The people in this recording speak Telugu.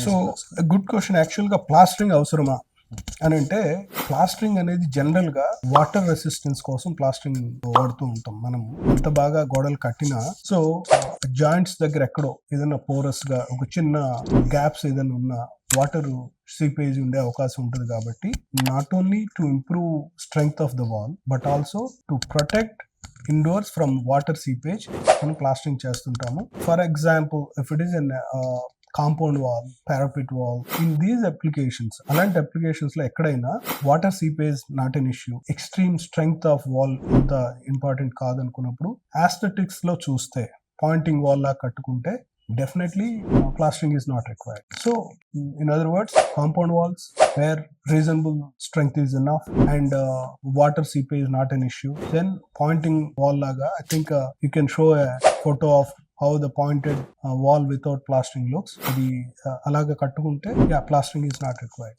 So good question. యాక్చువల్ గా ప్లాస్టరింగ్ అవసరమా అని అంటే, ప్లాస్టరింగ్ అనేది జనరల్ గా వాటర్ రెసిస్టెన్స్ కోసం ప్లాస్టరింగ్ వాడుతూ ఉంటాం మనం. ఎంత బాగా గోడలు కట్టినా సో జాయింట్స్ దగ్గర ఎక్కడో ఏదైనా పోరస్ గా ఒక చిన్న గ్యాప్స్ ఏదైనా ఉన్నా వాటర్ సీపేజ్ ఉండే అవకాశం ఉంటుంది. కాబట్టి not only to improve strength of the wall but also to protect indoors from water seepage మనం ప్లాస్టరింగ్ చేస్తుంటాము. For example if it is an compound wall, parapet wall, in these applications, అలాంటి అప్లికేషన్స్ లో ఎక్కడైనా water seepage not an issue, extreme strength of wall ఇంత ఇంపార్టెంట్ కాదనుకున్నప్పుడు ఆస్థెటిక్స్ లో చూస్తే పాయింటింగ్ వాల్ లా కట్టుకుంటే definitely plastering is not required. So in other words, compound walls where reasonable strength is enough and water seepage is not an issue, then pointing wall laga I think you can show a photo of how the pointed wall without plastering looks. The alaga kattukunte, yeah, plastering is not required.